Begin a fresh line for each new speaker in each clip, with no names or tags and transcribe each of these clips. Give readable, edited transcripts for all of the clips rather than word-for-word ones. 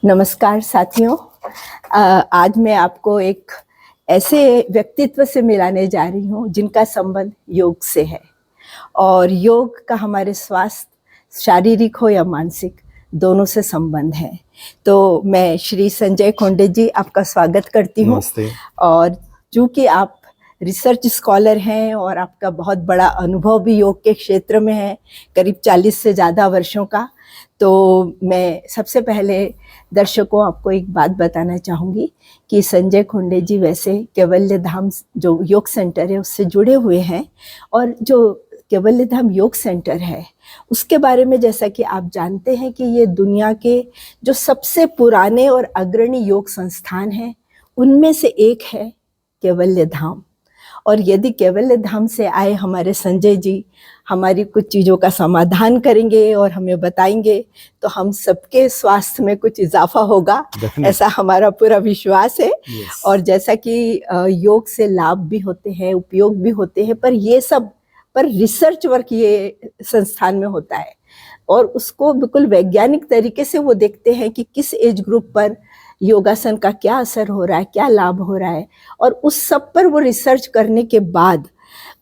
नमस्कार साथियों। आज मैं आपको एक ऐसे व्यक्तित्व से मिलाने जा रही हूँ जिनका संबंध योग से है। और योग का हमारे स्वास्थ्य, शारीरिक हो या मानसिक, दोनों से संबंध है। तो मैं श्री संजय खोंडे जी आपका स्वागत करती हूँ। और चूँकि आप रिसर्च स्कॉलर हैं और आपका बहुत बड़ा अनुभव भी योग के क्षेत्र में है, करीब 40 से ज़्यादा वर्षों का, तो मैं सबसे पहले दर्शकों आपको एक बात बताना चाहूँगी कि संजय खोंडे जी वैसे कैवल्य धाम जो योग सेंटर है उससे जुड़े हुए हैं। और जो कैवल्य धाम योग सेंटर है उसके बारे में जैसा कि आप जानते हैं कि ये दुनिया के जो सबसे पुराने और अग्रणी योग संस्थान हैं उनमें से एक है कैवल्य धाम। और यदि कैवल्य धाम से आए हमारे संजय जी हमारी कुछ चीज़ों का समाधान करेंगे और हमें बताएंगे तो हम सबके स्वास्थ्य में कुछ इजाफा होगा, ऐसा हमारा पूरा विश्वास है। और जैसा कि योग से लाभ भी होते हैं, उपयोग भी होते हैं, पर ये सब पर रिसर्च वर्क ये संस्थान में होता है और उसको बिल्कुल वैज्ञानिक तरीके से वो देखते हैं कि किस एज ग्रुप पर योगासन का क्या असर हो रहा है, क्या लाभ हो रहा है। और उस सब पर वो रिसर्च करने के बाद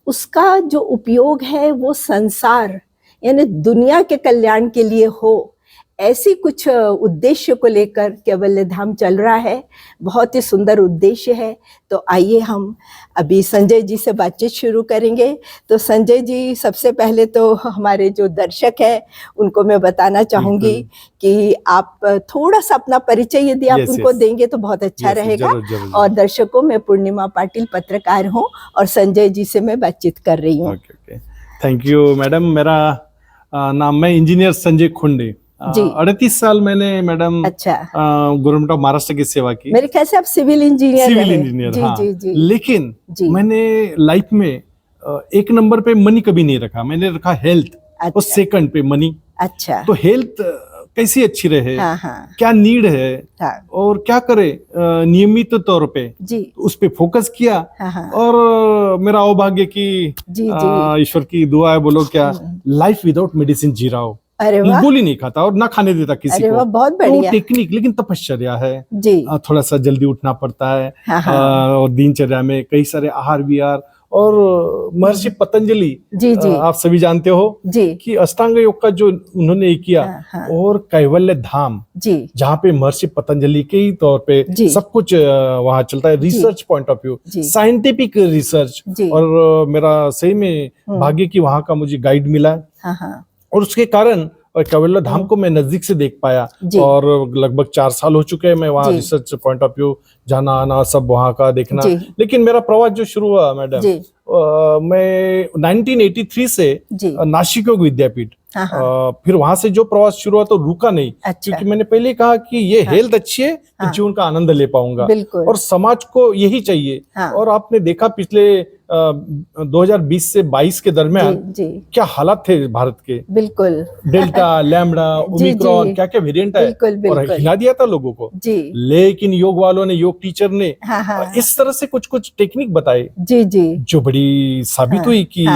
उसका जो उपयोग है वो संसार यानी दुनिया के कल्याण के लिए हो, ऐसी कुछ उद्देश्य को लेकर कैवल्य धाम चल रहा है। बहुत ही सुंदर उद्देश्य है। तो आइए हम अभी संजय जी से बातचीत शुरू करेंगे। तो संजय जी, सबसे पहले तो हमारे जो दर्शक हैं उनको मैं बताना चाहूँगी कि आप थोड़ा सा अपना परिचय यदि आप उनको देंगे तो बहुत अच्छा रहेगा। जरूर। और दर्शकों, मैं पूर्णिमा पाटिल पत्रकार हूँ और संजय जी से मैं बातचीत कर रही हूँ।
Thank you madam. मेरा नाम, मैं इंजीनियर संजय खोंडे। 38 साल मैंने मैडम गवर्नमेंट ऑफ महाराष्ट्र की सेवा की।
मेरे ख्याल से आप सिविल इंजीनियर
हाँ। लेकिन मैंने लाइफ में एक नंबर पे मनी कभी नहीं रखा, मैंने रखा हेल्थ। और सेकंड पे मनी। अच्छा। तो हेल्थ कैसी अच्छी रहे, क्या नीड है और क्या करे नियमित तौर पे, उस पे फोकस किया। और मेरा सौभाग्य की ईश्वर की दुआ है, बोलो क्या, लाइफ विदाउट मेडिसिन जी रहा हूँ। गोली नहीं खाता और ना खाने देता किसी को।
बहुत बढ़िया।
तो टेक्निक, लेकिन तपश्चर्या है जी। थोड़ा सा जल्दी उठना पड़ता है। और दिनचर्या में कई सारे आहार विहार। और महर्षि पतंजलि आप सभी जानते हो कि अष्टांग योग का जो उन्होंने किया। और कैवल्य धाम जहाँ पे महर्षि पतंजलि के ही तौर पे सब कुछ वहाँ चलता है, research point of view, scientific research. और मेरा सही में भाग्य की वहाँ का मुझे गाइड मिला। और उसके कारण कैवल्य धाम को मैं नजदीक से देख पाया। और लगभग 4 साल हो चुके हैं मैं वहाँ रिसर्च पॉइंट ऑफ व्यू जाना आना, सब वहाँ का देखना। लेकिन मेरा प्रवास जो शुरू हुआ मैडम, मैं 1983 से नासिक योग विद्यापीठ, फिर वहां से जो प्रवास शुरू हुआ तो रुका नहीं। क्योंकि मैंने पहले कहा कि ये हेल्थ अच्छी है तो जीवन का आनंद ले पाऊंगा और समाज को यही चाहिए। और आपने देखा पिछले 2020 से 22 के दरमियान क्या हालात थे भारत के। बिल्कुल। डेल्टा, लैम्बडा, ओमिक्रॉन, क्या क्या वेरिएंट है और हिला दिया था लोगों को। लेकिन योग वालों ने, योग टीचर ने इस तरह से कुछ कुछ टेक्निक बताए जो बड़ी साबित हुई कि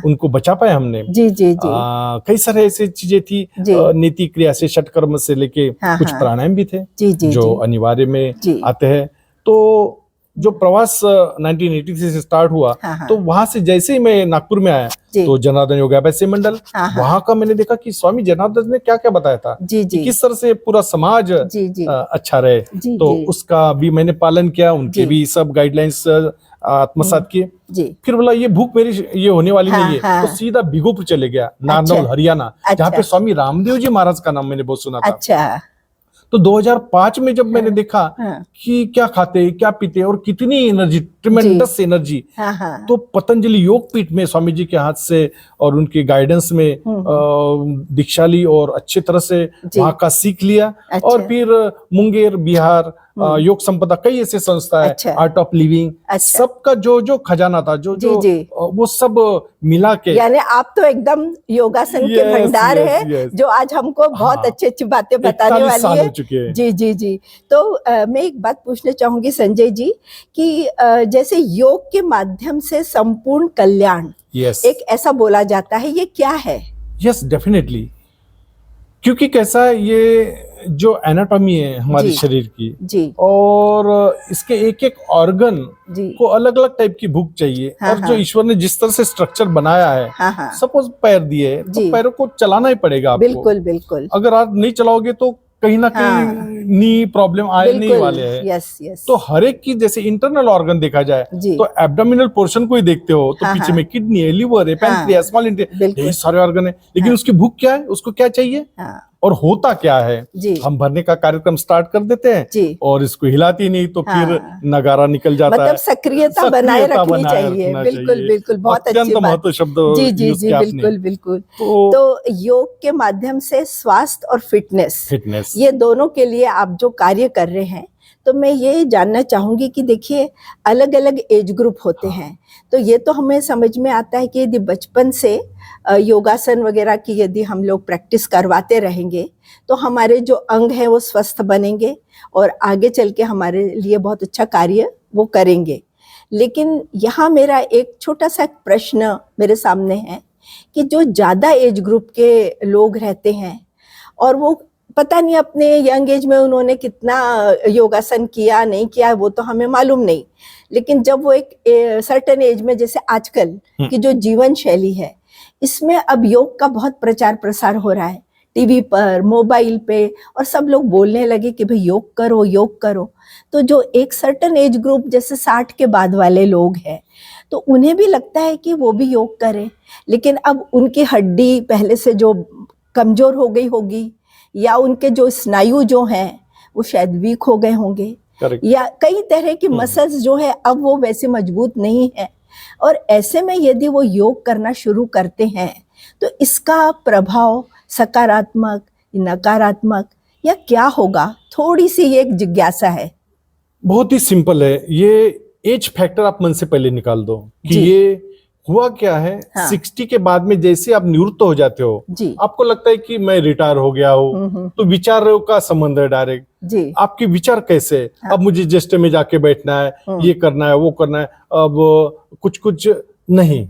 उनको बचा पाए हमने। कई सारे ऐसी चीजें थी, नीति क्रिया से, षटकर्म से लेके कुछ प्राणायाम भी थे जो अनिवार्य में आते हैं। तो जो प्रवास 1983 से स्टार्ट हुआ, तो वहां से जैसे ही मैं नागपुर में आया तो जनार्दन योगाभ्यास मंडल, वहां का मैंने देखा कि स्वामी जनार्दन ने क्या क्या बताया था कि किस तरह से पूरा समाज अच्छा रहे। तो उसका भी मैंने पालन किया, उनके भी सब गाइडलाइंस आत्मसात किए। फिर बोला ये भूख मेरी ये होने वाली नहीं है। तो सीधा बिगुपुर चले गया, नारनौल, हरियाणा, जहाँ पे स्वामी रामदेव जी महाराज का नाम मैंने बहुत सुना था। तो 2005 में जब मैंने देखा कि क्या खाते, क्या पीते और कितनी एनर्जी, ट्रिमेंडस एनर्जी, तो पतंजलि योग पीठ में स्वामी जी के हाथ से और उनके गाइडेंस में दीक्षा ली और अच्छी तरह से वहां का सीख लिया। और फिर मुंगेर, बिहार योग संपदा, कई ऐसे संस्था है, आर्ट ऑफ लिविंग, सबका जो जो खजाना था, जो जो वो सब मिला के,
यानी आप तो एकदम योगासन के भंडार है जो आज हमको बहुत अच्छी अच्छी बातें बताने वाली है। जी। तो मैं एक बात पूछना चाहूंगी संजय जी कि जैसे योग के माध्यम से संपूर्ण कल्याण एक ऐसा बोला जाता है, ये क्या है?
Yes, definitely. क्योंकि कैसा है, ये जो एनाटॉमी है हमारे शरीर की
जी,
और इसके एक एक ऑर्गन को अलग अलग टाइप की भूख चाहिए। और जो ईश्वर ने जिस तरह से स्ट्रक्चर बनाया है, सपोज पैर दिए तो पैरों को चलाना ही पड़ेगा आपको।
बिल्कुल बिल्कुल।
अगर आप नहीं चलाओगे तो कहीं ना कहीं नी प्रॉब्लम आए नहीं वाले हैं।
Yes yes.
तो हर एक की जैसे इंटरनल ऑर्गन देखा जाए तो एब्डोमिनल पोर्शन को ही देखते हो तो पीछे में किडनी है, लिवर है, पैंक्रियास, स्मॉल इंटेस्टाइन, ये सारे ऑर्गन है। लेकिन उसकी भूख क्या है, उसको क्या चाहिए और होता क्या है, हम भरने का कार्यक्रम स्टार्ट कर देते हैं और इसको हिलाती नहीं तो फिर नगारा निकल जाता है।
मतलब सक्रियता बनाए रखनी चाहिए। बिल्कुल बिल्कुल, बहुत अच्छी बात।
महत्व शब्द
जी जी जी, बिल्कुल बिल्कुल। तो योग के माध्यम से स्वास्थ्य और फिटनेस ये दोनों के लिए आप जो कार्य कर रहे हैं, तो मैं ये जानना चाहूंगी कि देखिए अलग अलग एज ग्रुप होते हैं, तो ये तो हमें समझ में आता है कि यदि बचपन से योगासन वगैरह की यदि हम लोग प्रैक्टिस करवाते रहेंगे तो हमारे जो अंग हैं वो स्वस्थ बनेंगे और आगे चल के हमारे लिए बहुत अच्छा कार्य वो करेंगे। लेकिन यहाँ मेरा एक छोटा सा प्रश्न मेरे सामने है कि जो ज़्यादा एज ग्रुप के लोग रहते हैं और वो पता नहीं अपने यंग एज में उन्होंने कितना योगासन किया नहीं किया वो तो हमें मालूम नहीं, लेकिन जब वो एक सर्टेन एज में, जैसे आजकल की जो जीवन शैली है इसमें अब योग का बहुत प्रचार प्रसार हो रहा है टीवी पर, मोबाइल पे, और सब लोग बोलने लगे कि भाई योग करो योग करो। तो जो एक सर्टेन एज ग्रुप जैसे 60 के बाद वाले लोग हैं तो उन्हें भी लगता है कि वो भी योग करें, लेकिन अब उनकी हड्डी पहले से जो कमजोर हो गई होगी या उनके जो स्नायु जो हैं वो शायद वीक हो गए होंगे या कई तरह की मसल्स जो है अब वो वैसे मजबूत नहीं है। और ऐसे में यदि वो योग करना शुरू करते हैं तो इसका प्रभाव सकारात्मक नकारात्मक या क्या होगा, थोड़ी सी एक जिज्ञासा है।
बहुत ही सिंपल है, ये एज फैक्टर आप मन से पहले निकाल दो कि ये हुआ क्या है। 60 के बाद में जैसे आप निवृत्त हो जाते हो आपको लगता है कि मैं रिटायर हो गया हूँ, तो विचारों का संबंध है डायरेक्ट। आपके विचार कैसे, अब मुझे जस्ट में जाके बैठना है, ये करना है वो करना है, अब कुछ नहीं।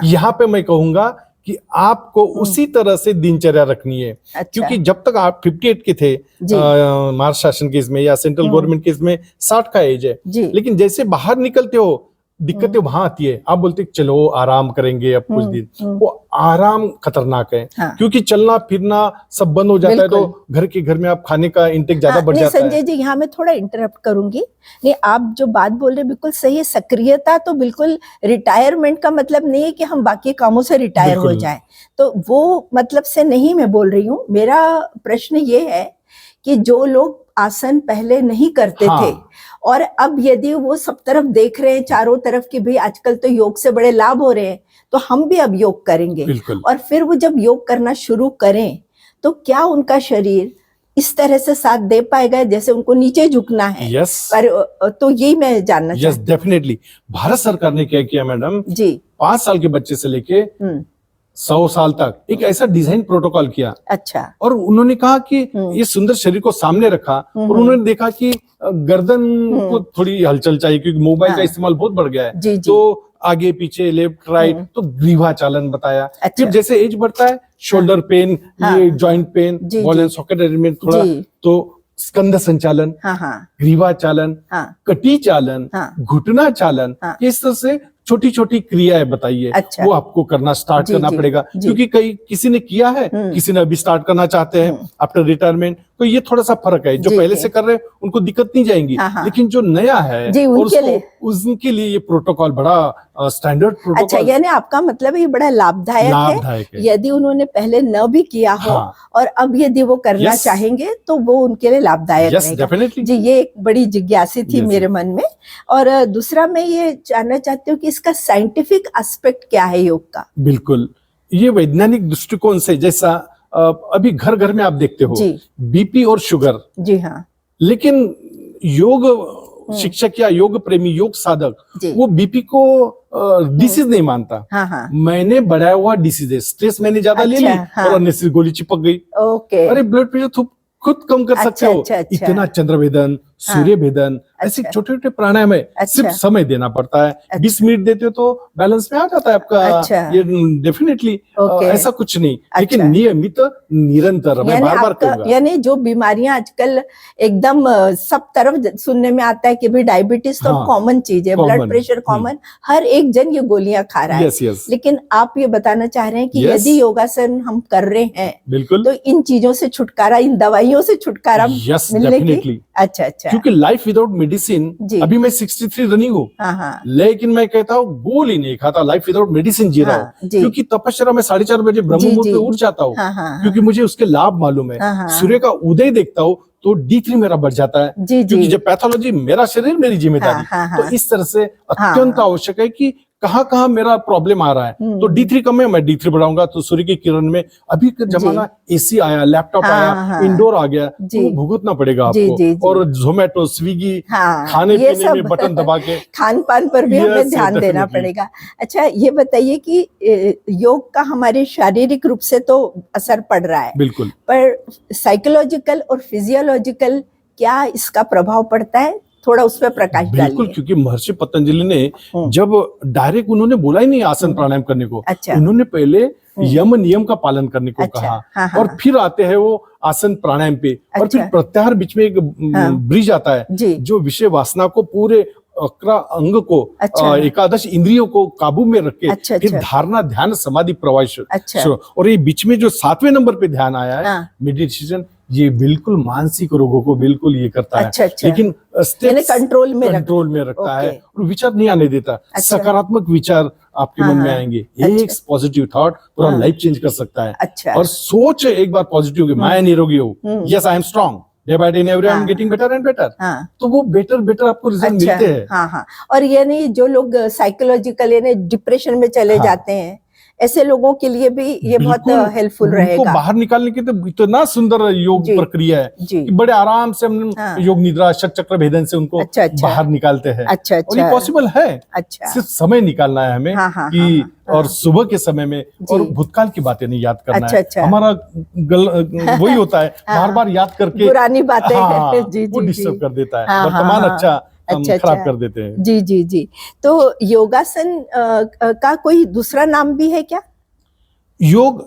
यहाँ पे मैं कहूंगा कि आपको उसी तरह से दिनचर्या रखनी है। क्योंकि जब तक आप 58 के थे महाराष्ट्र शासन केस में या सेंट्रल गवर्नमेंट केस में 60 का एज है, लेकिन जैसे बाहर निकलते हो दिक्कतें वहां आती है। आप बोलते चलो आराम करेंगे अब कुछ दिन, वो आराम खतरनाक है। क्योंकि चलना फिरना सब बंद हो जाता है तो घर में आप खाने का इंटेक ज्यादा बढ़ जाता है।
संजय जी यहाँ मैं थोड़ा इंटरप्ट करूंगी, नहीं आप जो बात बोल रहे बिल्कुल सही है। सक्रियता तो बिल्कुल रिटायरमेंट का मतलब नहीं है कि हम बाकी कामों से रिटायर हो जाएं, तो वो मतलब से नहीं मैं बोल रही हूँ। मेरा प्रश्न ये है कि जो लोग आसन पहले नहीं करते थे और अब यदि वो सब तरफ देख रहे हैं चारों तरफ कि भाई आजकल तो योग से बड़े लाभ हो रहे हैं तो हम भी अब योग करेंगे, और फिर वो जब योग करना शुरू करें तो क्या उनका शरीर इस तरह से साथ दे पाएगा जैसे उनको नीचे झुकना है? पर तो यही मैं जानना चाहती हूँ।
डेफिनेटली भारत सरकार ने क्या किया मैडम जी, 5 साल के बच्चे से लेके 100 साल तक एक ऐसा डिजाइन प्रोटोकॉल किया।
अच्छा।
और उन्होंने कहा कि ये सुंदर शरीर को सामने रखा और उन्होंने देखा कि गर्दन को थोड़ी हलचल चाहिए क्योंकि मोबाइल का इस्तेमाल बहुत बढ़ गया है। तो आगे पीछे लेफ्ट राइट, तो ग्रीवा चालन बताया। फिर जैसे एज बढ़ता है शोल्डर पेन, ये joint pain, ball and socket arrangement थोड़ा, तो स्कंद संचालन, ग्रीवा चालन, कटी चालन, घुटना चालन, इस तरह से छोटी छोटी क्रियाएं बताइए। अच्छा। वो आपको करना स्टार्ट करना पड़ेगा क्योंकि किसी ने किया है, किसी ने अभी स्टार्ट करना चाहते हैं आफ्टर रिटायरमेंट, तो ये थोड़ा सा फर्क है। जो पहले से कर रहे हैं उनको दिक्कत नहीं जाएंगी, लेकिन जो नया है उनके लिए ये प्रोटोकॉल बड़ा स्टैंडर्ड प्रोटोकॉल।
अच्छा, यानी आपका मतलब ये बड़ा लाभदायक है यदि उन्होंने पहले न भी किया हो और अब यदि वो करना चाहेंगे तो वो उनके लिए लाभदायक रहेगा। जी, ये एक बड़ी जिज्ञासा थी मेरे मन में। और दूसरा मैं ये जानना चाहती हूँ कि इसका साइंटिफिक एस्पेक्ट क्या है योग का?
बिल्कुल, ये वैज्ञानिक दृष्टिकोण से, जैसा अभी घर घर में आप देखते हो बीपी और शुगर। जी हाँ। लेकिन योग शिक्षक या योग प्रेमी, योग साधक वो बीपी को डिसीज नहीं मानता। हाँ। मैंने बढ़ाया हुआ डिसीज है, स्ट्रेस मैंने ज्यादा ले ली और अननेसेसरी गोली चिपक गई। ओके। अरे ब्लड प्रेशर खुद कम कर सकते हो। इतना चंद्रवेदन, सूर्य भेदन, ऐसे छोटे छोटे प्राणायाम है। सिर्फ समय देना पड़ता है। 20 मिनट देते हो तो बैलेंस में आ जाता है आपका। ये डेफिनेटली ऐसा कुछ नहीं, लेकिन नियमित निरंतर मैं बार बार कहूंगा।
यानी जो बीमारियां आजकल एकदम सब तरफ सुनने में आता है कि भाई डायबिटीज तो कॉमन चीज है, ब्लड प्रेशर कॉमन, हर एक जन ये गोलियां खा रहा है। लेकिन आप ये बताना चाह रहे हैं कि यदि योगासन हम कर रहे हैं
बिल्कुल,
तो इन चीजों से छुटकारा, इन दवाइयों से छुटकारा मिलने की। अच्छा,
क्योंकि लाइफ विदाउट मेडिसिन, अभी मैं 63 रनिंग हूँ, लेकिन मैं कहता हूँ गोल ही नहीं खाता, लाइफ विदाउट मेडिसिन जी रहा हूँ। क्योंकि तपस्या में 4:30 बजे ब्रह्म मुहूर्त में उठ जाता हूँ, क्योंकि मुझे उसके लाभ मालूम है। सूर्य का उदय देखता हूँ तो D3 मेरा बढ़ जाता है, क्योंकि जब पैथोलॉजी मेरा शरीर मेरी जिम्मेदारी। तो इस तरह से अत्यंत आवश्यक है कि कहाँ कहाँ मेरा प्रॉब्लम आ रहा है, तो D3 कम है, मैं D3 बढ़ाऊंगा। तो सूर्य की किरण में अभी का जमाना AC आया, लैपटॉप आया, इंडोर आ गया, तो भुगतना पड़ेगा आपको। और जोमेटो, स्विगी, खाने पीने में बटन दबा के,
खान पान पर भी हमें ध्यान देना पड़ेगा। अच्छा, ये बताइए कि योग का हमारे शारीरिक रूप से तो असर पड़ रहा है,
बिल्कुल,
पर साइकोलॉजिकल और फिजियोलॉजिकल क्या इसका प्रभाव पड़ता है? थोड़ा उस पर प्रकाश डालिए।
बिल्कुल, क्योंकि महर्षि पतंजलि ने जब डायरेक्ट उन्होंने बोला ही नहीं आसन प्राणायाम करने को, उन्होंने पहले यम नियम का पालन करने को कहा, और फिर आते हैं वो आसन प्राणायाम पे, और फिर प्रत्याहार बीच में एक ब्रिज आता है जो विषय वासना को पूरे अक्रा अंग को, एकादश इंद्रियों को काबू में रख के फिर धारणा, ध्यान, समाधि, प्रवास। और ये बीच में जो 7वें नंबर पे ध्यान आया है, मेडिटेशन, ये बिल्कुल मानसिक रोगों को बिल्कुल ये करता है। लेकिन
कंट्रोल में
रखता है, और विचार नहीं आने देता। सकारात्मक विचार आपके मन में आएंगे। एक पॉजिटिव थॉट पूरा लाइफ चेंज कर सकता है। और सोच एक बार पॉजिटिव की, मैं निरोगी हूँ, yes I am strong, day by day every I am getting better and better, तो वो बेटर आपको रिजल्ट मिलते हैं।
और यानी जो लोग साइकोलॉजिकल यानी डिप्रेशन में चले जाते हैं, ऐसे लोगों के लिए भी ये बहुत हेल्पफुल रहेगा।
बाहर निकालने की तो इतना सुंदर योग प्रक्रिया है कि बड़े आराम से हम योग निद्रा, षटचक्र भेदन से उनको बाहर निकालते हैं। और ये पॉसिबल है। सिर्फ समय निकालना है हमें कि, और सुबह के समय में, और भूतकाल की बातें नहीं याद करना है। हमारा वही होता है, बार बार याद करके
पुरानी बातें
वो डिस्टर्ब कर देता है, वर्तमान खराब कर देते हैं।
जी। तो योगासन का कोई दूसरा नाम भी है क्या?
योग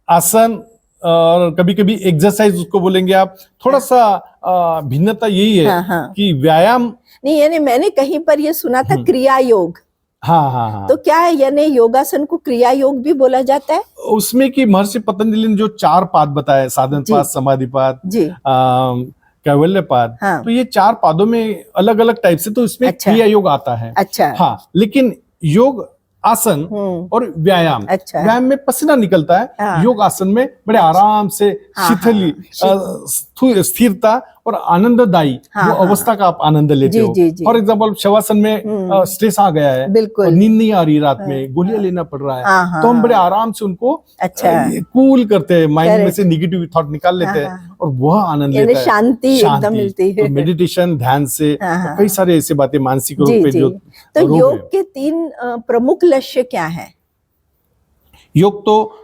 आसन, और कभी कभी एक्सरसाइज उसको बोलेंगे आप। थोड़ा सा भिन्नता यही है कि व्यायाम
नहीं, यानी मैंने कहीं पर ये सुना था क्रिया योग।
हाँ।
तो क्या है, यानी योगासन को क्रिया योग भी बोला जाता है?
उसमें कि महर्षि पतंजलि ने जो 4 पाद बताए, साधन पाद, समाधि पाद, कैवल्य पाद, तो ये 4 पादों में अलग अलग टाइप से, तो इसमें क्रिया योग आता है। हाँ, लेकिन योग आसन और व्यायाम, व्यायाम में पसीना निकलता है, योग आसन में बड़े आराम से शिथिल, स्थिरता और आनंददायी वो अवस्था का आप आनंद लेते हो। फॉर एग्जाम्पल शवासन में स्ट्रेस आ गया है, और नींद नहीं आ रही, रात में गोलियां लेना पड़ रहा है, तो हम बड़े आराम से उनको कूल करते हैं, माइंड में से निगेटिव थॉट निकाल लेते हैं, और वह आनंद लेते हैं,
शांति एकदम मिलती है।
तो मेडिटेशन, ध्यान से कई सारे ऐसे बातें, मानसिक रोग पे जो
तो योग के 3 प्रमुख लक्ष्य क्या है?
योग तो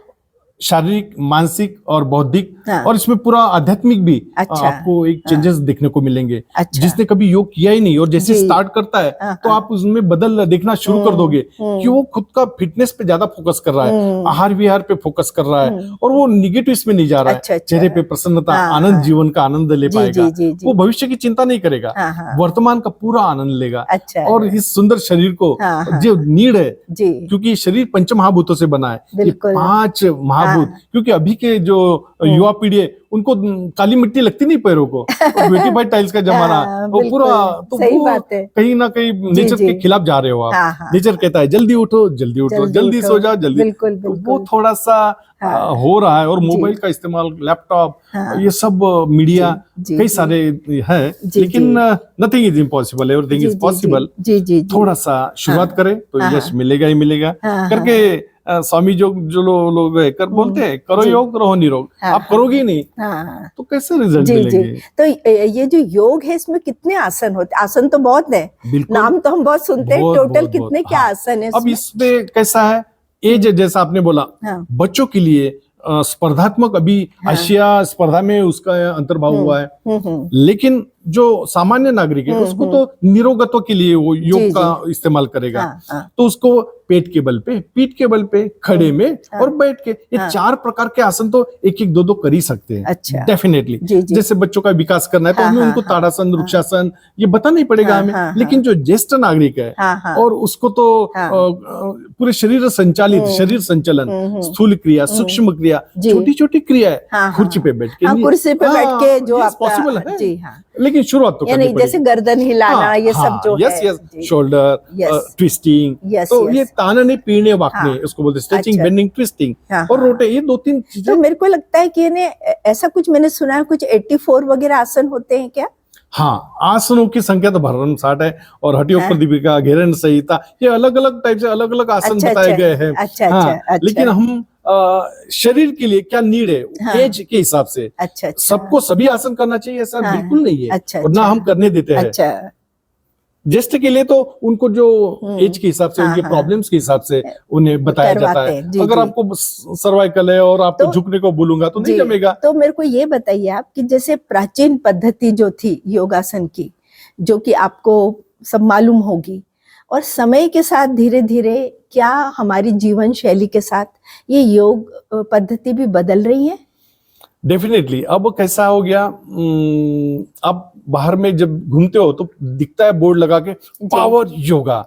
शारीरिक, मानसिक और बौद्धिक, और इसमें पूरा आध्यात्मिक भी आपको एक चेंजेस देखने को मिलेंगे। जिसने कभी योग किया ही नहीं और जैसे स्टार्ट करता है तो आप उसमें बदल देखना शुरू कर दोगे कि वो खुद का फिटनेस पे ज्यादा फोकस कर रहा है, आहार विहार पे फोकस कर रहा है, और वो निगेटिव में नहीं जा रहा है। चेहरे पे प्रसन्नता, आनंद, जीवन का आनंद ले पाएगा। वो भविष्य की चिंता नहीं करेगा, वर्तमान का पूरा आनंद लेगा। और इस सुंदर शरीर को जो नीड है, क्योंकि शरीर पंचमहाभूतों से बना है, 5 महाभूत, क्योंकि अभी के जो युवा पीढ़ी है उनको काली मिट्टी लगती नहीं पैरों को, ब्यूटीफाइड टाइल्स का जमाना, वो पूरा, तो वो कहीं ना कहीं नेचर के खिलाफ जा रहे हो आप। नेचर कहता है जल्दी उठो, जल्दी सो जाओ, जल्दी, तो वो थोड़ा सा हो रहा है। और मोबाइल का इस्तेमाल, लैपटॉप, ये सब मीडिया कई सारे है, लेकिन nothing is impossible, everything is possible. थोड़ा सा शुरुआत करें तो यश मिलेगा ही मिलेगा करके। स्वामी जो लोग कर बोलते हैं, करो योग रहो निरोग, आप करोगे ही नहीं तो कैसे रिजल्ट मिलेंगे?
तो ये जो योग है, इसमें कितने आसन होते हैं? आसन तो बहुत है, नाम तो हम बहुत सुनते हैं, टोटल कितने क्या आसन है?
अब इसमें कैसा है, एज जैसा आपने बोला, बच्चों के लिए स्पर्धात्मक, अभी एशिया स्पर्धा में उसका अंतर्भाव हुआ है, लेकिन जो सामान्य नागरिक है उसको तो निरोगत्व के लिए वो योग का इस्तेमाल करेगा। तो उसको पेट के बल पे, पीठ के बल पे, खड़े में और बैठ के, ये 4 प्रकार के आसन तो एक एक दो कर ही सकते हैं।
अच्छा।
डेफिनेटली जैसे बच्चों का विकास करना है तो उसमें उनको ताड़ासन, वृक्षासन ये बताना ही पड़ेगा हमें। लेकिन जो ज्येष्ठ नागरिक है और उसको तो पूरे शरीर संचालित, शरीर संचलन, स्थूल क्रिया, सूक्ष्म क्रिया, छोटी छोटी क्रिया है, कुर्सी पे बैठ के,
कुर्सी पे बैठ के जो
पॉसिबल है।
जी हाँ,
लेकिन शुरुआत तो करनी
जैसे गर्दन हिलाना, ये सब जो है,
शोल्डर ट्विस्टिंग, तो ये तानने पीने वाकने उसको बोलते हैं, स्ट्रेचिंग, बेंडिंग, ट्विस्टिंग और रोटे, ये 2-3 चीजें।
तो मेरे को लगता है कि ऐसा कुछ मैंने सुना है, कुछ 84 वगैरह आसन होते हैं क्या?
हाँ, आसनों की संख्या तो भरमसाठ है और हठयोग दीपिका, घेरन संहिता, ये अलग अलग टाइप से अलग अलग आसन बताए गए हैं। अच्छा। लेकिन हम शरीर के लिए क्या नीड है, एज के हिसाब से सबको सभी आसन करना चाहिए ऐसा बिल्कुल नहीं है, और ना हम करने देते हैं। ज्येष्ठ के लिए तो उनको जो एज के हिसाब से, उनके प्रॉब्लम्स के हिसाब से उन्हें बताया जाता है। अगर आपको सर्वाइकल है और आप झुकने को बोलूंगा तो नहीं जमेगा।
तो मेरे को ये बताइए आप कि जैसे प्राचीन पद्धति जो थी योगासन की, जो कि आपको सब मालूम होगी, और समय के साथ धीरे धीरे क्या हमारी जीवन शैली के साथ ये योग पद्धति भी बदल रही है?
डेफिनेटली। अब कैसा हो गया, अब बाहर में जब घूमते हो तो दिखता है बोर्ड लगा के power yoga,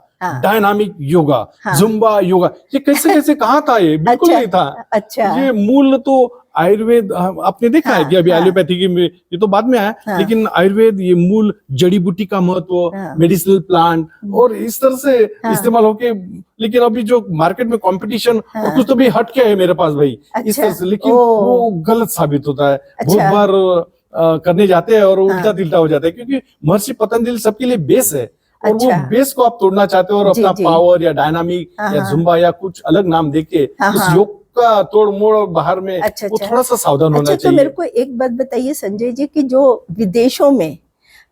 dynamic yoga, Zumba yoga, ये कैसे कैसे कहाँ था, ये बिल्कुल नहीं था। अच्छा। ये मूल तो आयुर्वेद, आपने देखा है कि अभी एलोपैथी की ये तो बाद में आया, लेकिन आयुर्वेद ये मूल जड़ी बूटी का महत्व, मेडिसिनल प्लांट और इस तरह से इस्तेमाल होके, लेकिन अभी जो मार्केट में कंपटीशन और कुछ तो भी हट के है मेरे पास भाई। अच्छा। इस तरह से, लेकिन वो गलत साबित होता है। बहुत बार करने जाते हैं और उल्टा तिल्टा हो जाता है, क्योंकि महर्षि पतंजलि सबके लिए बेस है और वो बेस को आप तोड़ना चाहते हो और अपना पावर या डायनामिक या जुम्बा या कुछ अलग नाम देके उस योग का तोड़ मोड़ बाहर में, वो थोड़ा सा सावधान होना चाहिए।
तो मेरे को एक बात बताइए संजय जी कि जो विदेशों में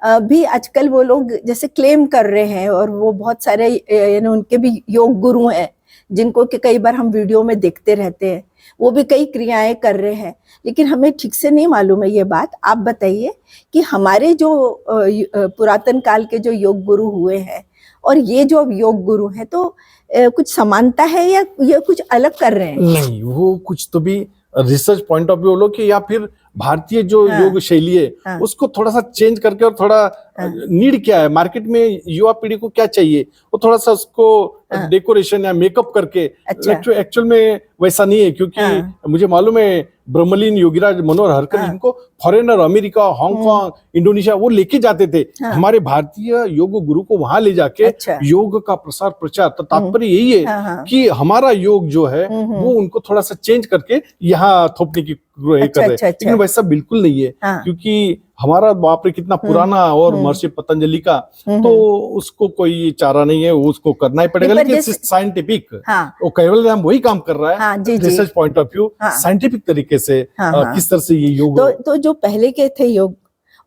भी आजकल वो लोग जैसे क्लेम कर रहे हैं, और वो बहुत सारे उनके भी योग गुरु हैं जिनको कि कई बार हम वीडियो में देखते रहते हैं, वो भी कई क्रियाएं कर रहे हैं, लेकिन हमें ठीक से नहीं मालूम है ये बात। आप बताइए कि हमारे जो पुरातन काल के जो योग गुरु हुए हैं और ये जो योग गुरु हैं, तो कुछ समानता है या ये कुछ अलग कर रहे हैं?
नहीं, वो कुछ तो भी रिसर्च पॉइंट ऑफ व्यू लो कि या फिर भारतीय जो योग शैली है उसको थोड़ा सा चेंज करके, और थोड़ा नीड क्या है मार्केट में, युवा पीढ़ी को क्या चाहिए, वो थोड़ा सा उसको डेकोरेशन या मेकअप करके। एक्चुअल में वैसा नहीं है, क्योंकि मुझे मालूम है ब्रह्मलीन योगीराज मनोहर हरकर इनको फॉरेनर, अमेरिका, हांगकांग, इंडोनेशिया वो लेके जाते थे। हमारे भारतीय योग गुरु को वहां ले जाके योग का प्रसार प्रचार, तो तात्पर्य यही है कि हमारा योग जो है वो उनको थोड़ा सा चेंज करके यहाँ थोपने की कर रहे, लेकिन वैसा बिल्कुल नहीं है। क्योंकि हमारा बाप रे कितना पुराना और महर्षि पतंजलि का, तो उसको कोई चारा नहीं है, उसको करना ही पड़ेगा। लेकिन साइंटिफिक, वो केवल हम वही काम कर रहा है research point of view, scientific तरीके से किस तरह से ये योग।
तो जो पहले के थे योग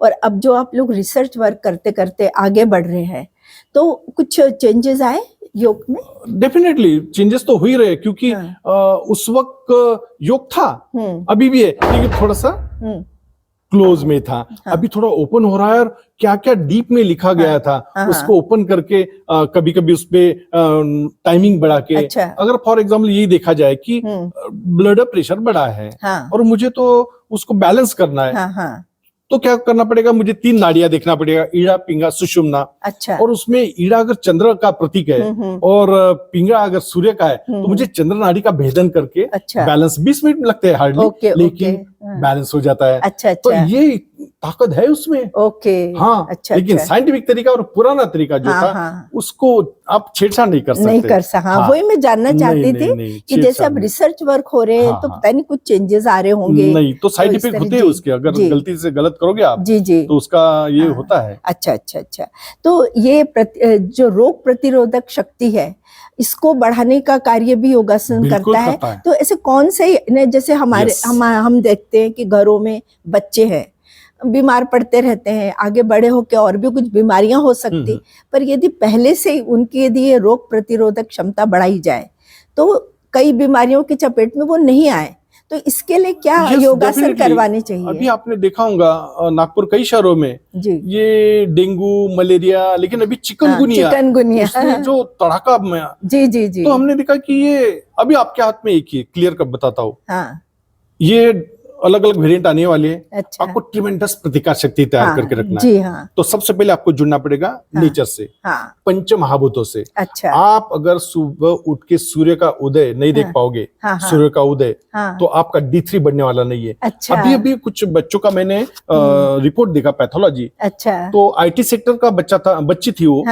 और अब जो आप लोग रिसर्च वर्क करते करते आगे बढ़ रहे हैं, तो कुछ चेंजेस आए योग में?
डेफिनेटली चेंजेस तो हो ही रहे, क्योंकि उस वक्त योग था, अभी भी है, लेकिन थोड़ा सा क्लोज में था। अभी थोड़ा ओपन हो रहा है, और क्या क्या डीप में लिखा गया था उसको ओपन करके, कभी कभी उसपे टाइमिंग बढ़ा के। अगर फॉर एग्जाम्पल यही देखा जाए कि ब्लड प्रेशर बढ़ा है और मुझे तो उसको बैलेंस करना है, तो क्या करना पड़ेगा, मुझे 3 नाड़ियां देखना पड़ेगा, ईड़ा, पिंगला, सुषुम्ना। अच्छा। और उसमें ईड़ा अगर चंद्र का प्रतीक है और पिंगला अगर सूर्य का है, तो मुझे चंद्र नाड़ी का भेदन करके बैलेंस 20 मिनट लगते हैं हार्डली, लेकिन बैलेंस हो जाता है। अच्छा। तो ये ताकत है उसमें। हाँ। लेकिन साइंटिफिक तरीका और पुराना तरीका जो था उसको आप छेड़छाड़ नहीं कर सकते।
वही मैं जानना चाहती थी कि जैसे अब रिसर्च वर्क हो रहे हैं, तो पता नहीं कुछ चेंजेस आ रहे होंगे।
नहीं, तो साइड इफेक्ट होते हैं उसके, अगर गलती से गलत करोगे आप तो उसका ये होता है।
अच्छा। तो ये जो रोग प्रतिरोधक शक्ति है, इसको बढ़ाने का कार्य भी योगासन करता है। तो ऐसे कौन से, जैसे हम देखते हैं कि घरों में बच्चे हैं, बीमार पड़ते रहते हैं, आगे बड़े होकर और भी कुछ बीमारियां हो सकती, पर यदि पहले से उनकी यदि ये रोग प्रतिरोधक क्षमता बढ़ाई जाए तो कई बीमारियों की चपेट में वो नहीं आए। तो इसके लिए क्या योगासन करवाने चाहिए?
अभी आपने देखा होगा नागपुर कई शहरों में जी ये डेंगू मलेरिया, लेकिन अभी चिकनगुनिया जो तड़ाका में
जी जी जी,
तो हमने देखा कि ये अभी आपके हाथ में एक ही क्लियर कट बताता हूँ। हाँ। ये अलग अलग वेरिएंट आने वाले हैं। अच्छा। आपको ट्रिमेंडस प्रतिकार शक्ति तैयार करके रखना है। हाँ। तो सबसे पहले आपको जुड़ना पड़ेगा नेचर से, पंच महाभूतों से। अच्छा। आप अगर सुबह उठ के सूर्य का उदय नहीं देख पाओगे, सूर्य का उदय, तो आपका D3 बढ़ने वाला नहीं है। अच्छा। अभी कुछ बच्चों का मैंने रिपोर्ट देखा पैथोलॉजी। अच्छा। तो IT सेक्टर का बच्चा था, बच्ची थी वो,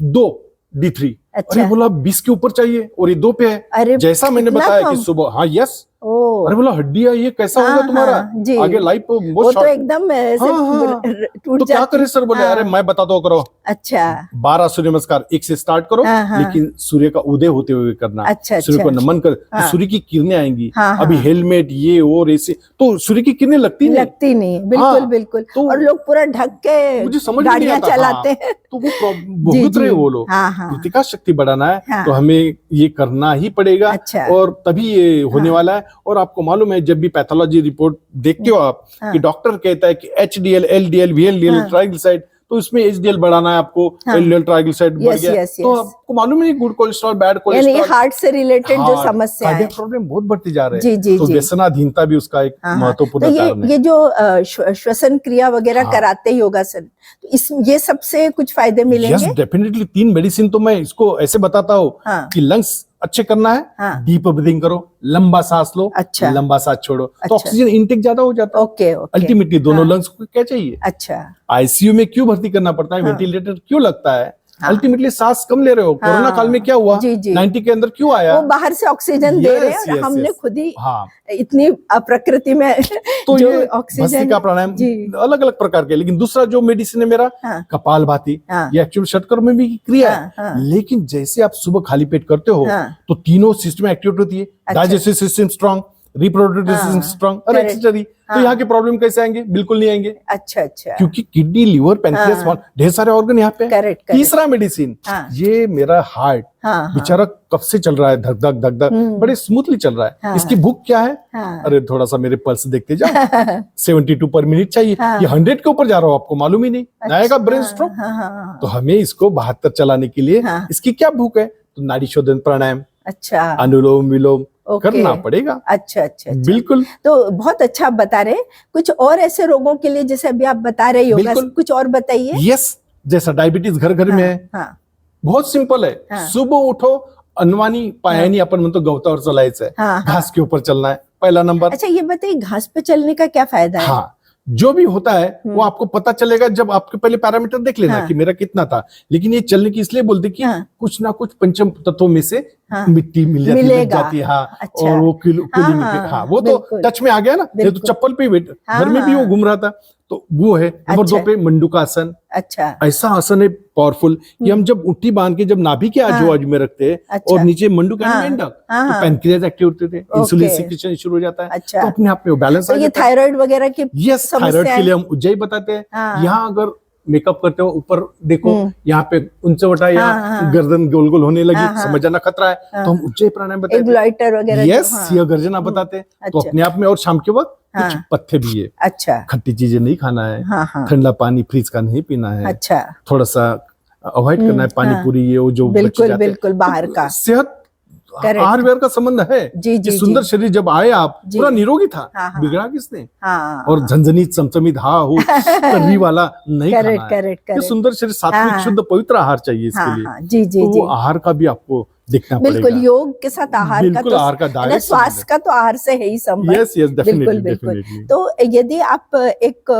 2 D3। अच्छा। अरे बोला 20 के ऊपर चाहिए और ये 2 पे है। जैसा मैंने बताया कि सुबह, हाँ यस, अरे बोला हड्डियां ये कैसा होगा तुम्हारा आगे लाइफ
वो तो एकदम टूट
तो क्या करे सर? बोले अरे मैं बताता हूँ, करो। अच्छा। 12 सूर्य नमस्कार 1 से स्टार्ट करो, लेकिन सूर्य का उदय होते हुए करना। अच्छा। सूर्य को नमन कर, तो सूर्य की किरणें आएंगी। अभी हेलमेट ये और ऐसे तो सूर्य की किरणें लगती नहीं।
बिल्कुल बिल्कुल। और लोग पूरा ढक के
मुझे समझ
गाड़ियां चलाते हैं,
तो वो भुगत रहे वो लोग। प्रतिकार शक्ति बढ़ाना है तो हमें ये करना ही पड़ेगा, और तभी ये होने वाला है। और आपको मालूम है जब भी पैथोलॉजी रिपोर्ट देखते हो आप कि डॉक्टर कहता है कि HDL, LDL, VLDL, ट्राइग्लिसराइड, तो इसमें HDL बढ़ाना है आपको, LDL ट्राइग्लिसराइड बढ़ गया तो आपको मालूम है good cholesterol bad cholesterol,
heart से रिलेटेड जो समस्या है,
प्रॉब्लम बहुत बढ़ती जा रहे हैं। तो व्यसनाधीनता भी उसका एक महत्वपूर्ण कारण है।
ये जो श्वसन क्रिया वगैरह कराते हैं योगासन, तो ये सबसे कुछ फायदे मिलेंगे?
Yes definitely. 3 मेडिसिन तो मैं इसको ऐसे बताता हूँ कि लंग्स अच्छे करना है, डीप ब्रीथिंग करो, लंबा सांस लो, अच्छा, लंबा सांस छोड़ो, तो ऑक्सीजन इनटेक ज्यादा हो जाता है। ओके। अल्टीमेटली दोनों लंग्स को क्या चाहिए? अच्छा। आईसीयू में क्यों भर्ती करना पड़ता है, वेंटिलेटर क्यों लगता है? अल्टीमेटली सांस कम ले रहे हो। कोरोना काल में क्या हुआ? 90 के अंदर क्यों आया?
वो बाहर से ऑक्सीजन दे रहे हैं, हमने खुद ही इतनी प्रकृति में
तो जो ऑक्सीजन का प्राणायाम अलग अलग प्रकार के। लेकिन दूसरा जो मेडिसिन है मेरा कपालभाति, ये एक्चुअली षटकर्म में भी क्रिया है, लेकिन जैसे आप सुबह खाली पेट करते हो तो तीनों सिस्टम एक्टिवेट होती है। Digestive system strong, reproductive system strong और एक्सेसरी। तो यहाँ के प्रॉब्लम कैसे आएंगे? बिल्कुल नहीं आएंगे। अच्छा अच्छा। क्योंकि किडनी, लिवर, पैंक्रियास, ढेर सारे ऑर्गन यहाँ पे। करेक्ट। तीसरा मेडिसिन ये मेरा हार्ट बेचारा कब से चल रहा है, धक धक धक धक, बड़े स्मूथली चल रहा है। इसकी भूख क्या है? अरे थोड़ा सा मेरे पल्स देखते जाओ, 72 पर मिनट चाहिए। ये 100 के ऊपर जा रहा हो, आपको मालूम ही नहीं आएगा ब्रेन स्ट्रोक। तो हमें इसको 72 चलाने के लिए इसकी क्या भूख है? तो नाड़ी शोधन प्राणायाम, अच्छा, अनुलोम विलोम करना पड़ेगा। अच्छा अच्छा। बिल्कुल। तो बहुत अच्छा आप बता रहे। कुछ और ऐसे रोगों के लिए जैसे अभी आप बता रहे योगा, कुछ और बताइए। यस, जैसा डायबिटीज घर घर में है, बहुत सिंपल है। सुबह उठो, अनवानी पायानी अपन म्हणतो गवतावर चलायचं है, घास के ऊपर चलना है, पहला नंबर। अच्छा ये बताइए घास पे चलने का क्या फायदा है? हाँ, जो भी होता है वो आपको पता चलेगा जब आपके पहले पैरामीटर देख लेना कि मेरा कितना था। लेकिन ये चलने की इसलिए बोलते कि कुछ ना कुछ पंचम तत्वों में से मिट्टी मिल जाती है। अच्छा। और वो कूलिंग वो तो टच में आ गया ना, ये तो चप्पल पे घर में भी वो घूम रहा था, तो वो है। नंबर 2 पे मंडूकासन। अच्छा। ऐसा आसन है पावरफुल कि हम जब उठी बांध के जब नाभि के आजू में रखते हैं और नीचे मंडूक मेंढक, तो पैनक्रियाज एक्टिव होते थे, इंसुलिन सिक्रेशन शुरू हो जाता है, तो अपने आप में वो बैलेंस आ जाता है। थायराइड वगैरह की, यस, थायराइड के लिए हम उज्जैन बताते हैं। यहाँ अगर मेकअप करते हो ऊपर देखो, यहाँ पे ऊंचा उठा, यहाँ गर्दन गोल गोल होने लगी, समझ जाना खतरा है, तो हम उज्जैन प्राणायाम बताते हैं। यस, सिंह गर्जना बताते हैं। तो अपने आप में, और शाम के वक्त कुछ पत्ते भी है। अच्छा। खट्टी चीजें नहीं खाना है, ठंडा पानी फ्रिज का नहीं पीना है। अच्छा। थोड़ा सा अवॉइड करना है पानी पूरी, ये वो जो बिल्कुल बिल्कुल बाहर का। सेहत आहार विहार का संबंध है। जी, सुंदर शरीर जब आए आप पूरा निरोगी था, बिगड़ा किसने? और झंझनीत चमचमीत हो कर्री वाला नहीं खाना है। सुंदर शरीर सात्विक शुद्ध पवित्र आहार चाहिए इसके लिए। जी जी। वो आहार का भी आपको देखना पड़ेगा। बिल्कुल, योग के साथ आहार का, तो आहार का स्वास्थ्य का तो आहार से है ही संबंध। Yes yes, definitely. तो यदि आप एक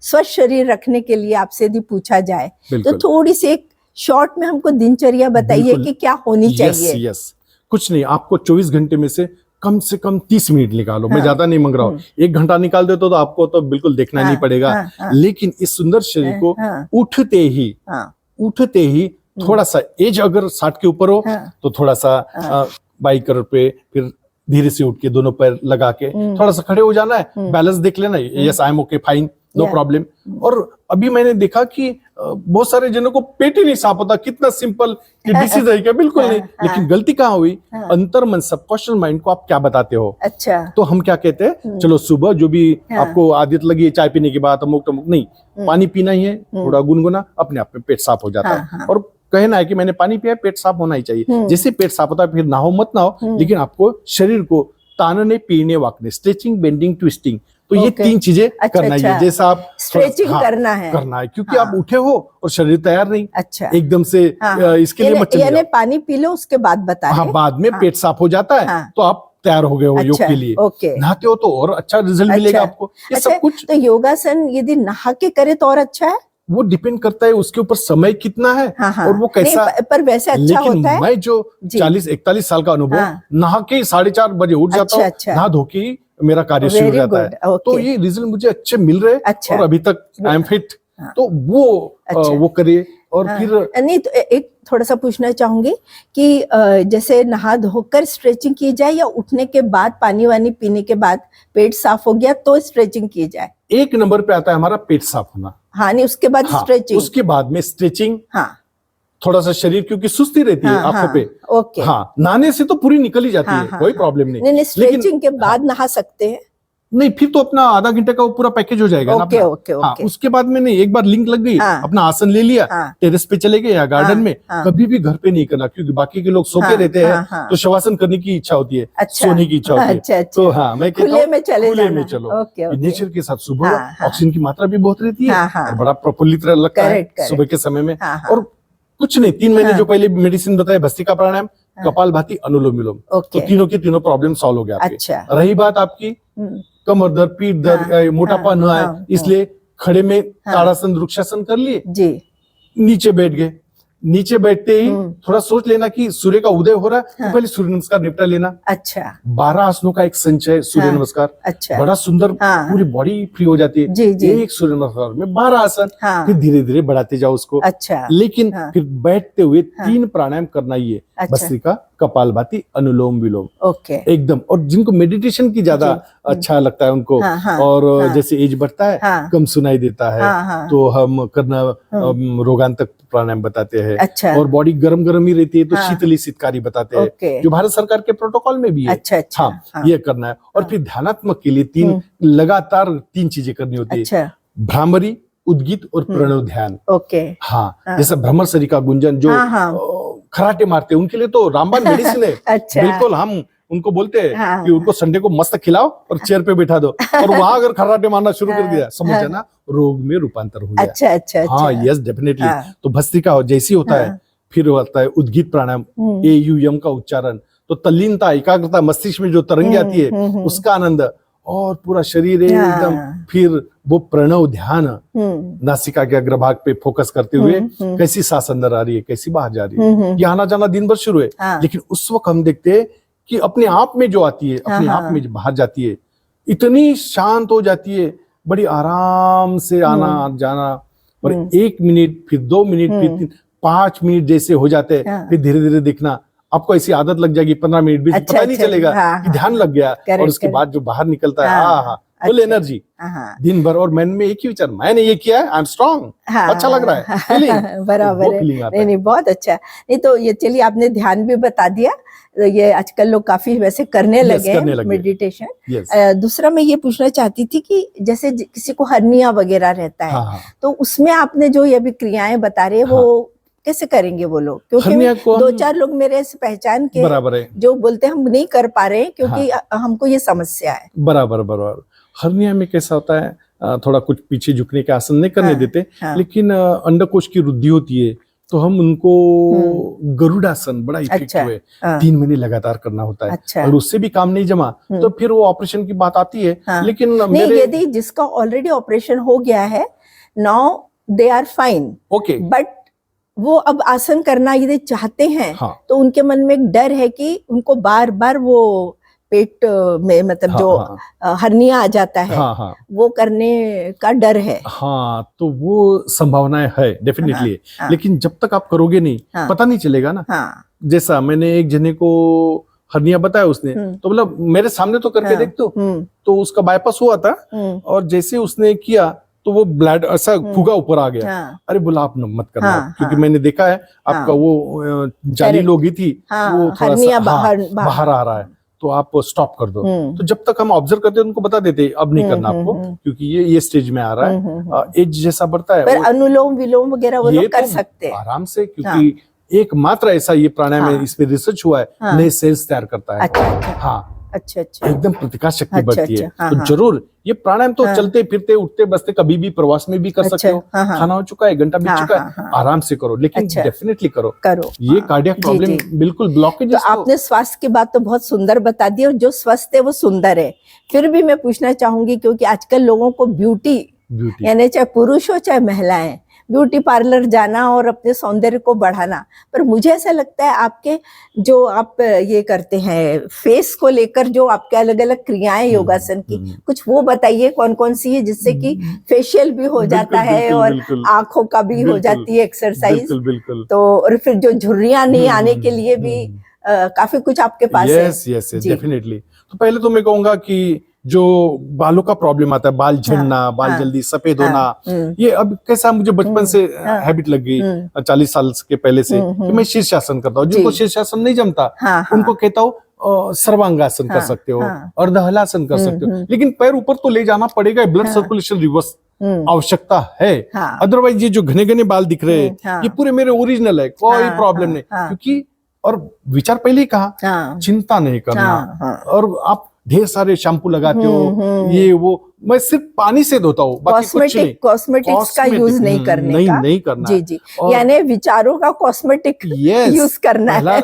स्वस्थ शरीर रखने के लिए आपसे यदि पूछा जाए तो थोड़ी सी एक शॉर्ट में हमको दिनचर्या बताइए कि क्या होनी चाहिए। यस, कुछ नहीं, आपको 24 घंटे में से कम 30 मिनट निकालो। मैं ज्यादा नहीं मांग रहा हूँ, 1 घंटा निकाल दे तो आपको तो बिल्कुल देखना नहीं पड़ेगा। लेकिन इस सुंदर शरीर को उठते ही थोड़ा सा एज अगर 60 के ऊपर हो तो थोड़ा सा बाइकर पे फिर धीरे से उठ के दोनों पैर लगा के थोड़ा सा खड़े हो जाना है, बैलेंस देख लेना। Yes, I am okay, fine, no problem. और अभी मैंने देखा कि बहुत सारे जनों को पेट ही नहीं साफ होता, कितना सिंपल कि डिसीज है क्या, बिल्कुल नहीं। लेकिन गलती कहाँ हुई, अंतर मन सबकॉन्शियस माइंड को आप क्या बताते हो।
अच्छा।
तो हम क्या कहते हैं, चलो सुबह जो भी आपको आदत लगी है चाय पीने के बाद अमुक तमुक नहीं, पानी पीना ही है, थोड़ा गुनगुना, अपने आप में पेट साफ हो जाता है। और कहना है कि मैंने पानी पिया, पेट साफ होना ही चाहिए। जैसे पेट साफ होता है फिर नहाओ मत नहाओ, लेकिन आपको शरीर को तानने पीने वाकने, स्ट्रेचिंग बेंडिंग ट्विस्टिंग, तो ये 3 चीजें करना है। जैसा आप
स्ट्रेचिंग करना है
क्योंकि आप उठे हो और शरीर तैयार नहीं।
अच्छा।
एकदम से इसके लिए मत चलिए,
पानी पी लो उसके बाद बता रहे।
बाद में पेट साफ हो जाता है तो आप तैयार हो गए हो योग के लिए। नहाते हो तो और अच्छा रिजल्ट मिलेगा आपको। ये सब कुछ
तो योगासन यदि नहा के करे तो और अच्छा है।
वो डिपेंड करता है उसके ऊपर समय कितना है और वो कैसा,
पर वैसे अच्छा होता है।
मैं जो 40-41 साल का अनुभव, नहा के 4:30 बजे उठ जाता हूँ, नहा धो के मेरा कार्य शुरू हो जाता है। तो ये रिजल्ट मुझे अच्छे मिल रहे हैं और अभी तक आई एम फिट। तो वो करे। और फिर
नहीं तो एक थोड़ा सा पूछना चाहूंगी कि जैसे नहा धोकर स्ट्रेचिंग की जाए या उठने के बाद पानी वानी पीने के बाद पेट साफ हो गया तो स्ट्रेचिंग की जाए।
1 नंबर पे आता है हमारा पेट साफ होना।
हाँ, नहीं उसके बाद स्ट्रेचिंग।
उसके बाद में स्ट्रेचिंग। हाँ, थोड़ा सा शरीर क्योंकि सुस्ती रहती है आंखों पे।
ओके।
हाँ, नहाने से तो पूरी निकल ही जाती है, कोई प्रॉब्लम नहीं।
स्ट्रेचिंग के बाद नहा सकते हैं।
नहीं, फिर तो अपना आधा घंटे का वो पूरा पैकेज हो जाएगा ना अपना। हाँ, उसके बाद में नहीं, एक बार लिंक लग गई, अपना आसन ले लिया, टेरेस पे चले गए या गार्डन में। कभी भी घर पे नहीं करना, क्योंकि बाकी के लोग सो के रहते हैं तो शवासन करने की इच्छा होती है, सोने की इच्छा होती है। तो हाँ, मैं कहता हूँ खुले में चलो, नेचर के साथ। सुबह ऑक्सीजन की मात्रा भी बहुत रहती है और बड़ा प्रफुल्लित लगता है सुबह के समय में। और कुछ नहीं, 3 महीने जो पहले मेडिसिन बताए, भस्त्रिका प्राणायाम, कपालभाति, अनुलोम विलोम, तो तीनों की तीनों प्रॉब्लम सॉल्व हो गया आपकी। रही बात आपकी कमर दर्द, पीठ दर्द, मोटापा न आए, इसलिए खड़े में ताड़ासन, वृक्षासन कर लिए जी, नीचे बैठ गए। नीचे बैठते ही थोड़ा सोच लेना कि सूर्य का उदय हो रहा है, तो पहले सूर्य नमस्कार निपटा लेना। अच्छा। 12 आसनों का एक संचय सूर्य नमस्कार। अच्छा। बड़ा सुंदर, पूरी बॉडी फ्री हो जाती है। जी, जी। एक सूर्य नमस्कार में 12 आसन, फिर धीरे धीरे बढ़ाते जाओ उसको। अच्छा। लेकिन फिर बैठते हुए 3 प्राणायाम करना ही है। भस्त्रिका, कपालभाति, अनुलोम विलोम। ओके। एकदम। और जिनको मेडिटेशन की ज्यादा अच्छा लगता है उनको, और जैसे एज बढ़ता है, कम सुनाई देता है, तो हम करना रोगांतक प्राणायाम बताते हैं। अच्छा। और बॉडी गरम गरम ही रहती है तो शीतली शीतकारी बताते हैं, जो भारत सरकार के प्रोटोकॉल में भी है। अच्छा। हाँ, ये करना है। और फिर ध्यानात्मक के लिए 3 लगातार 3 चीजें करनी होती है, भ्रामरी, उद्गीत और प्रणव ध्यान। ओके। हाँ, जैसे भ्रमर सरी का गुंजन, जो खराटे मारते हैं उनके लिए तो रामबाण मेडिसिन है। अच्छा। बिल्कुल, हम उनको बोलते हैं कि उनको संडे को मस्त खिलाओ और चेयर पे बैठा दो, और वहां अगर खराटे मारना शुरू कर दिया, समझ जाना रोग में रूपांतर हो गया। अच्छा, अच्छा, हाँ, यस, डेफिनेटली। तो भस्त्रिका जैसी होता है, फिर होता है उद्गीत प्राणायाम, AUM का उच्चारण, तो तल्लीनता, एकाग्रता, मस्तिष्क में जो तरंगे आती है उसका आनंद, और पूरा शरीर एकदम। फिर वो प्रणव ध्यान, नासिका के अग्रभाग पे फोकस करते हुए कैसी सांस अंदर आ रही है, कैसी बाहर जा रही है, ये आना जाना दिन भर शुरू है। लेकिन उस वक्त हम देखते हैं कि अपने आप में जो आती है, अपने आप में जो बाहर जाती है, इतनी शांत हो जाती है, बड़ी आराम से आना जाना। और 1 मिनट, फिर 2 मिनट, फिर 3, 5 मिनट जैसे हो जाते हैं, फिर धीरे धीरे देखना आपको ऐसी आदत लग जाएगी, 15 मिनट भी पता नहीं चलेगा कि ध्यान लग गया। और उसके बाद जो बाहर निकलता है, फुल एनर्जी दिन भर, और मन में एक ही विचार, मैंने ये किया है, आई एम स्ट्रॉन्ग, अच्छा लग रहा है, फीलिंग बराबर है। नहीं, बहुत अच्छा। नहीं तो ये चलिए, आपने ध्यान भी बता दिया, ये आजकल लोग काफी वैसे करने लगे मेडिटेशन। दूसरा मैं ये पूछना चाहती थी कि जैसे किसी को हर्निया वगैरह रहता है, तो उसमें आपने जो ये भी क्रियाएं बता रहे हैं, वो कैसे करेंगे वो लोग? क्योंकि 2-4 लोग मेरे से पहचान के बराबर है जो बोलते हैं हम नहीं कर पा रहे हैं क्योंकि हमको ये समस्या है। बराबर। हर्निया में कैसा होता है, थोड़ा कुछ पीछे झुकने के आसन नहीं करने देते, लेकिन अंडकोश की वृद्धि होती है, तो हम उनको गरुड़ासन बड़ा इफेक्टिव है, 3 महीने लगातार करना होता है। अच्छा। और उससे भी काम नहीं जमा तो फिर वो ऑपरेशन की बात आती है। लेकिन यदि जिसका ऑलरेडी ऑपरेशन हो गया है, now they are fine, okay, but वो अब आसन करना यदि चाहते हैं, तो उनके मन में एक डर है कि उनको बार बार वो पेट में मतलब जो हर्निया आ जाता है, वो करने का डर है। हाँ, तो वो संभावनाएं है डेफिनेटली। लेकिन जब तक आप करोगे नहीं, पता नहीं चलेगा ना। जैसा मैंने एक जने को हर्निया बताया, उसने तो मतलब मेरे सामने तो करके देख तो उसका बाईपास हुआ था, और जैसे उसने किया तो वो ब्लड ऐसा फुगा ऊपर आ गया। अरे बोला आप मत करना, क्योंकि मैंने देखा है आपका वो जाली लोगी थी, वो थोड़ा सा बाहर आ रहा है, तो आप स्टॉप कर दो। तो जब तक हम ऑब्जर्व करते हैं उनको बता देते अब नहीं करना आपको, क्योंकि ये स्टेज में आ रहा है, एज जैसा बढ़ता है।
पर अनुलोम विलोम वगैरह वो लोग कर सकते हैं
आराम से, क्योंकि एकमात्र ऐसा ये प्राणायाम है, इसमें रिसर्च हुआ है, नए सेल्स तैयार करता है।
अच्छा,
एकदम प्रतिकार शक्ति बढ़ती है। तो जरूर ये प्राणायाम तो चलते फिरते उठते बसते कभी भी प्रवास में भी कर सकते हो। खाना हो चुका है, 1 घंटा बीत चुका है, आराम से करो, लेकिन डेफिनेटली करो। ये कार्डियक प्रॉब्लम बिल्कुल ब्लॉकेज।
तो आपने स्वास्थ्य की बात तो बहुत सुंदर बता दी, और जो स्वस्थ है वो सुंदर है। फिर भी मैं पूछना चाहूंगी, क्योंकि आजकल लोगों को ब्यूटी यानी चाहे पुरुष हो चाहे महिलाएं, ब्यूटी पार्लर जाना और अपने सौंदर्य को बढ़ाना, पर मुझे ऐसा लगता है आपके जो आप ये करते हैं फेस को लेकर, जो आपके अलग अलग क्रियाएं योगासन की, कुछ वो बताइए कौन कौन सी है, जिससे कि फेशियल भी हो जाता है और आंखों का भी हो जाती है एक्सरसाइज। तो और फिर जो झुर्रियां नहीं आने के लिए भी काफी कुछ आपके पास है।
यस डेफिनेटनेटली। तो पहले तो मैं कहूंगा कि जो बालों का प्रॉब्लम आता है, बाल झड़ना, बाल जल्दी सफेद होना, ये अब कैसा मुझे बचपन से हैबिट लग गई, 40 साल के पहले से, कि मैं शीर्षासन करता हूँ। जिनको शीर्षासन नहीं जमता उनको कहता हूँ सर्वांगासन कर सकते हो, अर्धहलासन कर सकते हो, लेकिन पैर ऊपर तो ले जाना पड़ेगा, ब्लड सर्कुलेशन रिवर्स आवश्यकता है। अदरवाइज ये जो घने घने बाल दिख रहे हैं ये पूरे मेरे ओरिजिनल है, कोई प्रॉब्लम नहीं। क्योंकि और विचार पहले ही कहा, चिंता नहीं करना। और आप ढेर सारे शैम्पू लगाते हो, ये वो, मैं सिर्फ पानी से धोता हूँ,
कॉस्मेटिक्स का यूज नहीं करना। जी यानी विचारों का कॉस्मेटिक यूज करना है।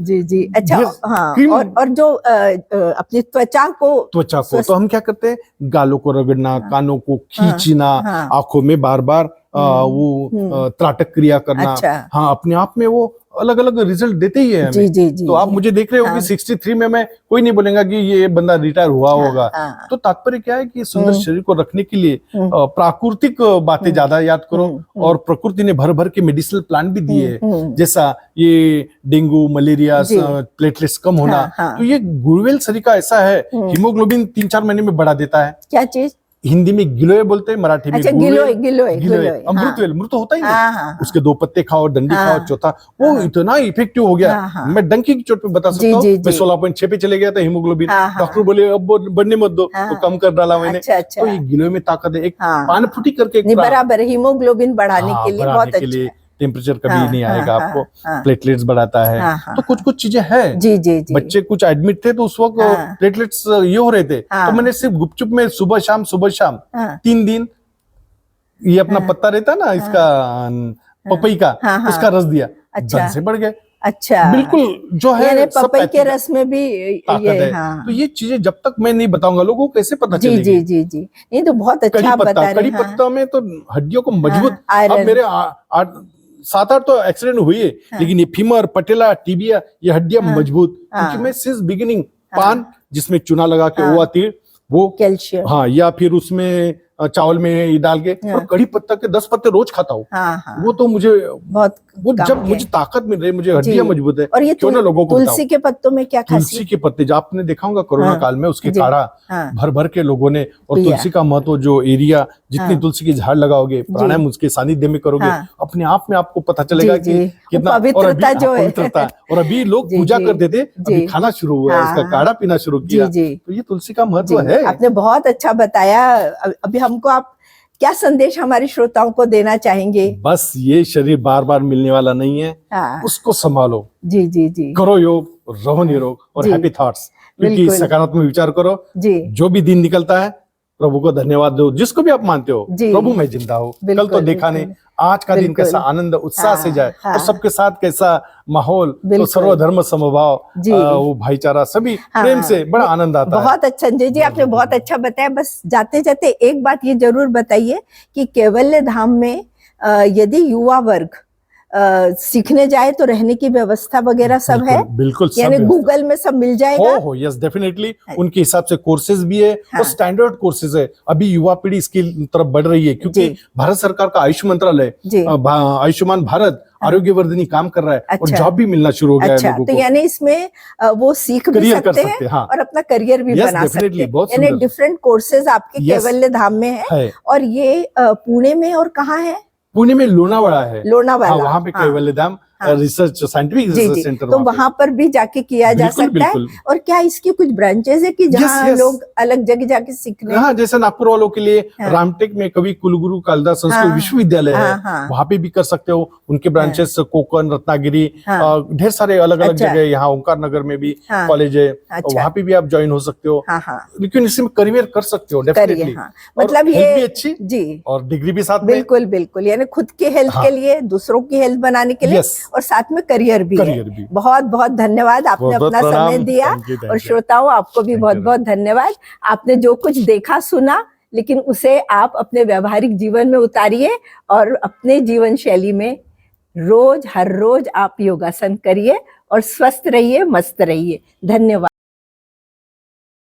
जी अच्छा। और जो अपनी त्वचा को
तो हम क्या करते हैं, गालों को रगड़ना, कानों को खींचना, आंखों में बार बार वो त्राटक क्रिया करना। अपने आप में वो अलग अलग रिजल्ट देते ही है हमें। जी। तो आप मुझे देख रहे हो कि 63 में मैं कोई नहीं बोलेगा कि ये बंदा रिटायर हुआ होगा। तो तात्पर्य क्या है कि सुंदर शरीर को रखने के लिए प्राकृतिक बातें ज्यादा याद करो, और प्रकृति ने भर भर के मेडिसिनल प्लांट भी दिए हैं, जैसा ये डेंगू, मलेरिया, प्लेटलेट्स कम होना। तो ये गुरुवेल सरिका ऐसा है, हीमोग्लोबिन 3-4 महीने में बढ़ा देता है।
क्या चीज?
हिंदी में गिलोय बोलते हैं, मराठी में
गिलोय।
अमृतवेल, मृत होता ही नहीं। उसके 2 पत्ते खाओ, डंडी खाओ, चौथा, वो इतना इफेक्टिव हो गया। मैं डंकी की चोट पे बता सकता हूँ, मैं 16.6 पे चले गया था हीमोग्लोबिन। डॉक्टर बोले अब बढ़ने मत दो, तो कम कर डाला मैंने। तो ये गिलोय में ताकत है। एक पान फुटी करके
बराबर हीमोग्लोबिन बढ़ाने के लिए बहुत अच्छा,
टेम्परेचर कभी नहीं आएगा आपको, प्लेटलेट्स बढ़ाता है। तो कुछ चीजें हैं।
जी।
बच्चे कुछ एडमिट थे तो उस वक्त प्लेटलेट्स ये हो रहे थे, तो मैंने सिर्फ गुपचुप में सुबह शाम 3 दिन ये अपना पत्ता रहता ना इसका, पपई का, उसका रस दिया, दर्द से बढ़ गए।
अच्छा,
बिल्कुल जो है
पपई के रस में भी ये
तो ये चीजें जब तक मैं नहीं बताऊंगा लोगों को कैसे पता चलेगी।
जी ये तो बहुत अच्छा बता रहे हैं।
कड़ी पत्ता में तो हड्डियों को मजबूत, अब मेरे 7-8 तो एक्सीडेंट हुई है, लेकिन ये फीमर, पटेला, टिबिया, ये हड्डियां मजबूत, क्योंकि मैं सिंस बिगिनिंग पान जिसमें चूना लगा के हुआ तीर, वो
कैल्शियम,
या फिर उसमें चावल में डाल के, और कड़ी पत्ता के 10 पत्ते रोज खाता हूँ। वो तो मुझे बहुत, वो जब मुझे ताकत मिल रही, मुझे हड्डियां मजबूत है।
और ये क्यों ना लोगों को तुलसी के पत्तों में क्या खासियत?
तुलसी के पत्ते जो आपने देखा होगा कोरोना काल में, उसके काढ़ा भर भर के लोगों ने, और तुलसी का महत्व, जो एरिया जितनी तुलसी की झाड़ लगाओगे, प्राणायाम उसके सानिध्य में करोगे, अपने आप में आपको पता चलेगा कि कितना
पवित्रता जो है।
और अभी लोग पूजा करते थे, अभी खाना शुरू हुआ है, उसका काढ़ा पीना शुरू किया। तो ये तुलसी का महत्व है।
आपने बहुत अच्छा बताया। अभी हमको आप क्या संदेश हमारे श्रोताओं को देना चाहेंगे?
बस ये शरीर बार बार मिलने वाला नहीं है, उसको संभालो।
जी
करो योग, रहो निरोग, और हैप्पी थॉट्स, क्योंकि सकारात्मक विचार करो। जो भी दिन निकलता है प्रभु को धन्यवाद दो। जिसको भी आप मानते हो, प्रभु मैं जिंदा हूँ, कल तो देखा नहीं, आज का दिन कैसा आनंद उत्साह से जाए, और सबके साथ कैसा माहौल, तो सर्वधर्म समभाव, वो भाईचारा, सभी प्रेम से बड़ा आनंद आता है।
बहुत अच्छा संजय जी, आपने बहुत अच्छा बताया। बस जाते जाते एक बात ये जरूर बताइए कि कैवल्य धाम में यदि युवा वर्ग सीखने जाए तो रहने की व्यवस्था वगैरह सब है,
बिल्कुल
यानी गूगल में सब मिल जाएगा।
हो यस डेफिनेटली, उनके हिसाब से कोर्सेज भी है और स्टैंडर्ड कोर्सेज है। अभी युवा पीढ़ी इसकी तरफ बढ़ रही है क्योंकि भारत सरकार का आयुष मंत्रालय आयुष्मान भारत आरोग्यवर्धिनी काम कर रहा है और जॉब भी मिलना शुरू हो गया है लोगों को।
तो यानी इसमें वो सीख भी सकते हैं और अपना करियर भी बना सकते हैं। यानी डिफरेंट कोर्सेज आपके कैवल्य धाम में है। और ये पुणे में और कहाँ है?
पुणे में लोनावाड़ा है।
लोनावाड़ा,
वहाँ पे कैवल्य धाम रिसर्च साइंटिफिक रिसर्च सेंटर,
तो वहाँ पर भी जाके किया जा सकता है। और क्या इसकी कुछ ब्रांचेस है कि जहाँ लोग अलग जगह जाके सीखने?
हाँ, जैसे नागपुर वालों के लिए रामटेक में कवि कुलगुरु कालिदास संस्कृत विश्वविद्यालय है, वहाँ पे भी कर सकते हो। उनके ब्रांचेस कोकण, रत्नागिरी, ढेर सारे अलग अलग जगह, यहाँ ओंकार नगर में भी कॉलेज है, वहाँ पे भी आप ज्वाइन हो सकते हो। लेकिन इसमें करियर कर सकते हो डेफिनेटली।
मतलब ये
अच्छी जी और डिग्री भी साथ में।
बिल्कुल बिल्कुल, यानी खुद के हेल्थ के लिए, दूसरों की हेल्थ बनाने के लिए और साथ में करियर भी है। बहुत बहुत धन्यवाद, आपने अपना समय दिया। और श्रोताओं, आपको भी बहुत बहुत धन्यवाद। आपने जो कुछ देखा सुना, लेकिन उसे आप अपने व्यावहारिक जीवन में उतारिए और अपने जीवन शैली में रोज हर रोज आप योगासन करिए और स्वस्थ रहिए, मस्त रहिए। धन्यवाद।